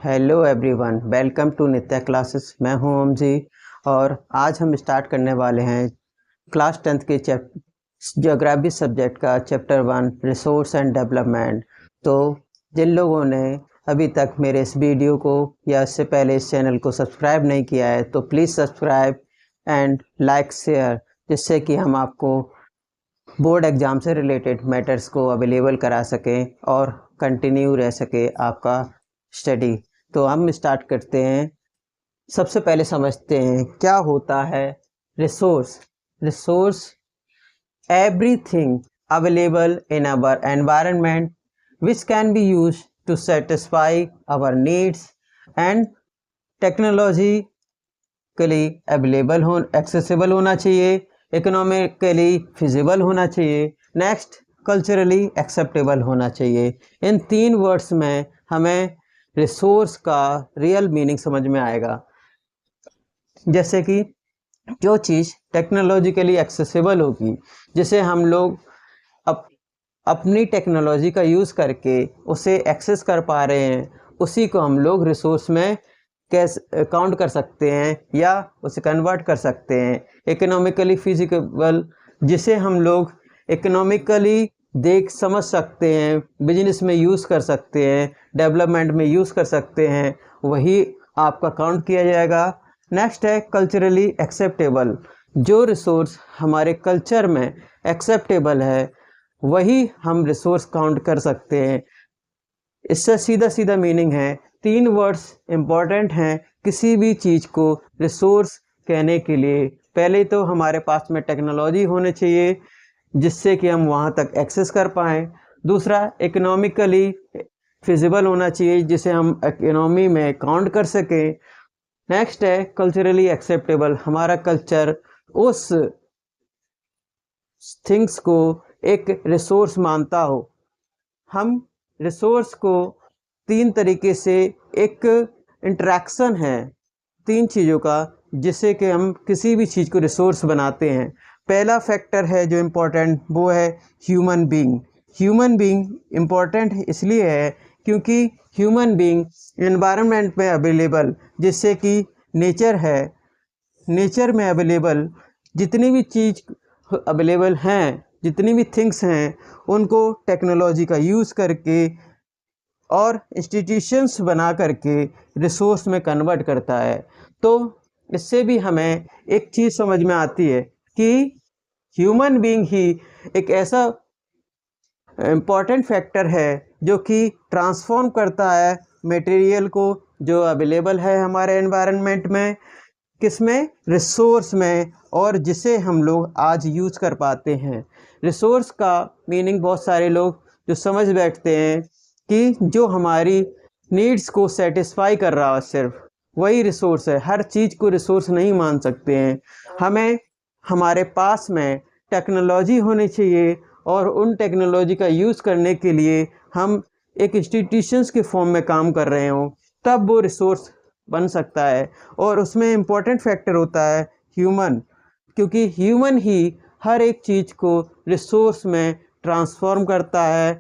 Hello everyone, welcome to Nitya classes. मैं हूं ओम जी और आज हम स्टार्ट करने वाले हैं क्लास 10th के ज्योग्राफी सब्जेक्ट का चैप्टर 1 रिसोर्स एंड डेवलपमेंट। तो जिन लोगों ने अभी तक मेरे इस वीडियो को या इससे पहले इस चैनल को सब्सक्राइब नहीं किया है तो please subscribe and like share, जिससे कि हम आपको बोर्ड एग्ज़ाम से रिलेटेड मैटर्स को अवेलेबल करा सकें और कंटिन्यू रह सके आपका स्टडी। तो हम स्टार्ट करते हैं। सबसे पहले समझते हैं क्या होता है resource. Resource everything available in our environment which can be use to satisfy our needs and technologically available हो, एक्सेसिबल होना चाहिए, इकोनॉमिकली फिजिबल होना चाहिए, नेक्स्ट कल्चरली एक्सेप्टेबल होना चाहिए। इन 3 वर्ड्स में हमें रिसोर्स का रियल मीनिंग समझ में आएगा। जैसे कि जो चीज़ टेक्नोलॉजिकली एक्सेसिबल होगी, जिसे हम लोग अपनी टेक्नोलॉजी का यूज़ करके उसे एक्सेस कर पा रहे हैं, उसी को हम लोग रिसोर्स में कैसे काउंट कर सकते हैं या उसे कन्वर्ट कर सकते हैं। इकोनॉमिकली फिजिबल, जिसे हम लोग इकोनॉमिकली देख समझ सकते हैं, बिजनेस में यूज़ कर सकते हैं, डेवलपमेंट में यूज़ कर सकते हैं, वही आपका काउंट किया जाएगा। नेक्स्ट है कल्चरली एक्सेप्टेबल। जो रिसोर्स हमारे कल्चर में एक्सेप्टेबल है वही हम रिसोर्स काउंट कर सकते हैं। इससे सीधा सीधा मीनिंग है, 3 वर्ड्स इम्पॉर्टेंट हैं किसी भी चीज़ को रिसोर्स कहने के लिए। पहले तो हमारे पास में टेक्नोलॉजी होनी चाहिए जिससे कि हम वहाँ तक एक्सेस कर पाएँ। दूसरा, इकोनॉमिकली फिजिबल होना चाहिए, जिसे हम इकोनॉमी में काउंट कर सकें। नेक्स्ट है कल्चरली एक्सेप्टेबल। हमारा कल्चर उस थिंग्स को एक रिसोर्स मानता हो। हम रिसोर्स को 3 तरीके से, एक इंटरेक्शन है 3 चीज़ों का जिससे कि हम किसी भी चीज़ को रिसोर्स बनाते हैं। पहला फैक्टर है जो इम्पोर्टेंट, वो है human being. Human being important इसलिए है क्योंकि ह्यूमन बीइंग एनवायरनमेंट में अवेलेबल, जिससे कि नेचर है, नेचर में अवेलेबल जितनी भी चीज़ अवेलेबल हैं, जितनी भी थिंग्स हैं, उनको टेक्नोलॉजी का यूज़ करके और इंस्टीट्यूशंस बना करके रिसोर्स में कन्वर्ट करता है। तो इससे भी हमें एक चीज़ समझ में आती है कि ह्यूमन बीइंग ही एक ऐसा इम्पॉर्टेंट फैक्टर है जो कि ट्रांसफॉर्म करता है मटेरियल को जो अवेलेबल है हमारे एनवायरनमेंट में, किसमें, रिसोर्स में, और जिसे हम लोग आज यूज़ कर पाते हैं। रिसोर्स का मीनिंग बहुत सारे लोग जो समझ बैठते हैं कि जो हमारी नीड्स को सेटिस्फाई कर रहा है सिर्फ वही रिसोर्स है। हर चीज़ को रिसोर्स नहीं मान सकते हैं। हमें हमारे पास में टेक्नोलॉजी होनी चाहिए और उन टेक्नोलॉजी का यूज़ करने के लिए हम एक इंस्टीट्यूशंस के फॉर्म में काम कर रहे हों, तब वो रिसोर्स बन सकता है। और उसमें इम्पोर्टेंट फैक्टर होता है ह्यूमन, क्योंकि ह्यूमन ही हर एक चीज़ को रिसोर्स में ट्रांसफॉर्म करता है।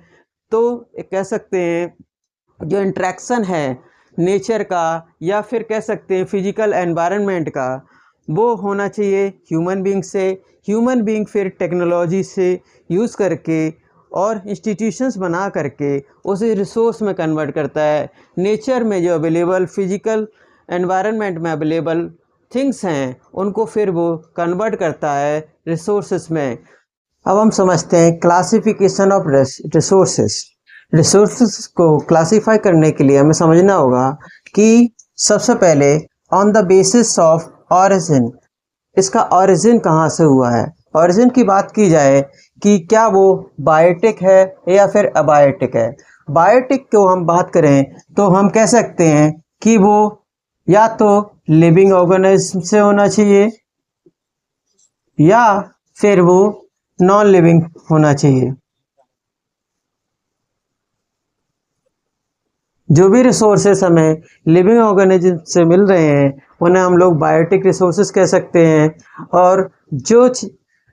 तो कह सकते हैं जो इंट्रैक्शन है नेचर का या फिर कह सकते हैं फिजिकल एनवायरनमेंट का, वो होना चाहिए ह्यूमन बीइंग से। ह्यूमन बीइंग फिर टेक्नोलॉजी से यूज़ करके और इंस्टीट्यूशंस बना करके उसे रिसोर्स में कन्वर्ट करता है। नेचर में जो अवेलेबल फिजिकल एनवायरनमेंट में अवेलेबल थिंग्स हैं उनको फिर वो कन्वर्ट करता है रिसोर्सेस में। अब हम समझते हैं क्लासिफिकेशन ऑफ रिसोर्सेस। रिसोर्सेस को क्लासीफाई करने के लिए हमें समझना होगा कि सबसे पहले on the basis of origin, इसका ऑरिजिन कहाँ से हुआ है। ऑरिजिन की बात की जाए कि क्या वो बायोटिक है या फिर अबायोटिक है। बायोटिक को हम बात करें तो हम कह सकते हैं कि वो या तो लिविंग ऑर्गेनिज्म से होना चाहिए या फिर वो नॉन लिविंग होना चाहिए। जो भी रिसोर्सेस हमें लिविंग ऑर्गेनिज्म से मिल रहे हैं उन्हें हम लोग बायोटिक रिसोर्सेस कह सकते हैं, और जो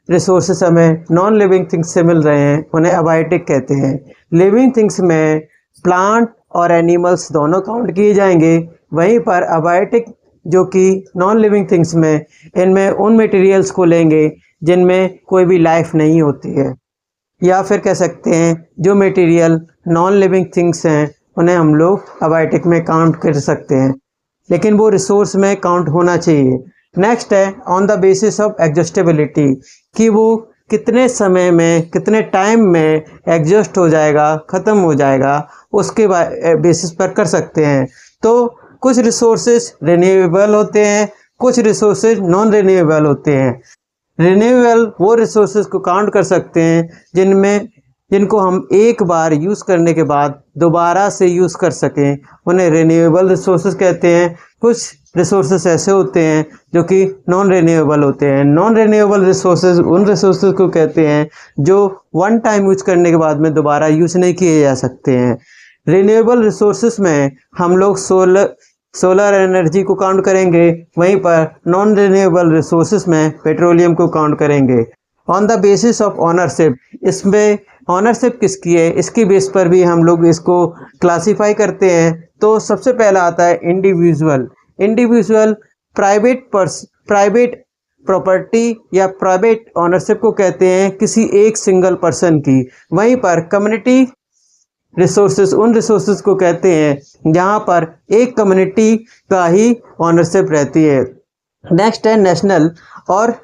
रिसोर्सेस हमें नॉन लिविंग थिंग्स से मिल रहे हैं उन्हें अबायोटिक कहते हैं। लिविंग थिंग्स में प्लांट और एनिमल्स दोनों काउंट किए जाएंगे। वहीं पर अबायोटिक जो कि नॉन लिविंग थिंग्स में, इनमें उन मटेरियल्स को लेंगे जिनमें कोई भी लाइफ नहीं होती है, या फिर कह सकते हैं जो मटेरियल नॉन लिविंग थिंग्स हैं उन्हें हम लोग अबायोटिक में काउंट कर सकते हैं, लेकिन वो रिसोर्स में काउंट होना चाहिए। नेक्स्ट है on the basis of adjustability, कि वो कितने समय में, कितने टाइम में एडजस्ट हो जाएगा, ख़त्म हो जाएगा, उसके बेसिस पर कर सकते हैं। तो कुछ रिसोर्सेज रिन्यूएबल होते हैं, कुछ रिसोर्सेज नॉन रिन्यूएबल होते हैं। रिन्यूएबल वो रिसोर्सेज को काउंट कर सकते हैं जिनको हम एक बार यूज़ करने के बाद दोबारा से यूज़ कर सकें, उन्हें रिन्यूएबल रिसोर्सेज कहते हैं। कुछ रिसोर्सेज ऐसे होते हैं जो कि नॉन रिन्यूएबल होते हैं। नॉन रिन्यूएबल रिसोर्सेज उन रिसोर्सेज को कहते हैं जो वन टाइम यूज करने के बाद में दोबारा यूज़ नहीं किए जा सकते हैं। रिन्यूएबल रिसोर्सेज में हम लोग सोलर एनर्जी को काउंट करेंगे, वहीं पर नॉन रिन्यूएबल रिसोर्सेज में पेट्रोलियम को काउंट करेंगे। On the basis of ownership, इसमें ऑनरशिप किसकी है इसकी बेस पर भी हम लोग इसको क्लासीफाई करते हैं। तो सबसे पहला आता है इंडिविजुअल। इंडिविजुअल प्राइवेट प्रॉपर्टी या प्राइवेट ऑनरशिप को कहते हैं किसी एक सिंगल पर्सन की। वहीं पर कम्युनिटी रिसोर्सेज उन रिसोर्सेज को कहते हैं जहां पर एक कम्युनिटी का ही ऑनरशिप रहती है। नेक्स्ट है नेशनल, और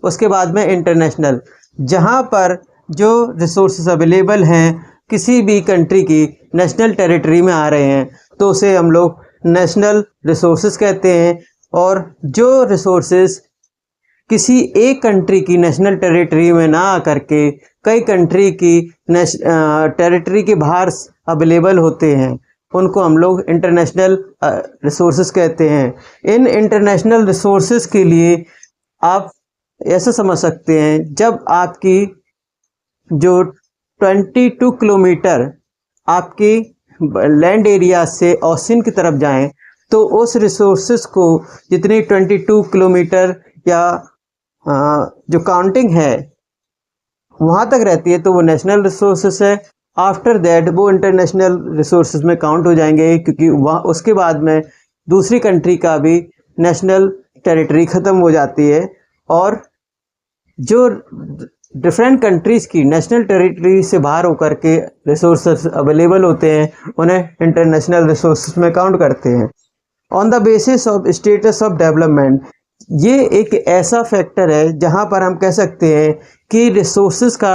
उसके बाद में इंटरनेशनल, जहां पर जो रिसोर्सेज अवेलेबल हैं किसी भी कंट्री की नेशनल टेरिटरी में आ रहे हैं तो उसे हम लोग नेशनल रिसोर्सेज कहते हैं। और जो रिसोर्सेज किसी एक कंट्री की नेशनल टेरिटरी में ना आकर के कई कंट्री की टेरिटरी के बाहर अवेलेबल होते हैं उनको हम लोग इंटरनेशनल रिसोर्सेज कहते हैं। इन इंटरनेशनल रिसोर्सेज के लिए आप ऐसा समझ सकते हैं, जब आपकी जो 22 किलोमीटर आपकी लैंड एरिया से ओशन की तरफ जाएं तो उस रिसोर्सेज को जितनी 22 किलोमीटर या जो काउंटिंग है वहाँ तक रहती है तो वो नेशनल रिसोर्सेज है। आफ्टर दैट वो इंटरनेशनल रिसोर्सेज में काउंट हो जाएंगे, क्योंकि वहाँ उसके बाद में दूसरी कंट्री का भी नेशनल टेरिटरी ख़त्म हो जाती है। और जो डिफरेंट कंट्रीज़ की नेशनल टेरिटरी से बाहर होकर के रिसोर्सेज अवेलेबल होते हैं उन्हें इंटरनेशनल रिसोर्सेज में काउंट करते हैं। On the basis of status of development, ये एक ऐसा फैक्टर है जहां पर हम कह सकते हैं कि रिसोर्सेज का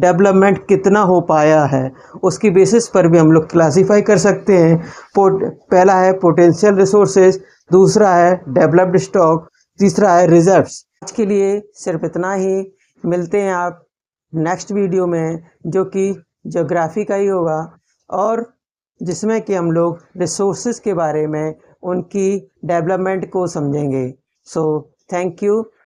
डेवलपमेंट कितना हो पाया है, उसकी बेसिस पर भी हम लोग क्लासीफाई कर सकते हैं। पहला है पोटेंशियल रिसोर्सेज, दूसरा है डेवलप्ड स्टॉक, तीसरा है रिजर्व्स। आज के लिए सिर्फ इतना ही। मिलते हैं आप नेक्स्ट वीडियो में जो कि ज्योग्राफी का ही होगा और जिसमें कि हम लोग रिसोर्सेज के बारे में उनकी डेवलपमेंट को समझेंगे। So thank you.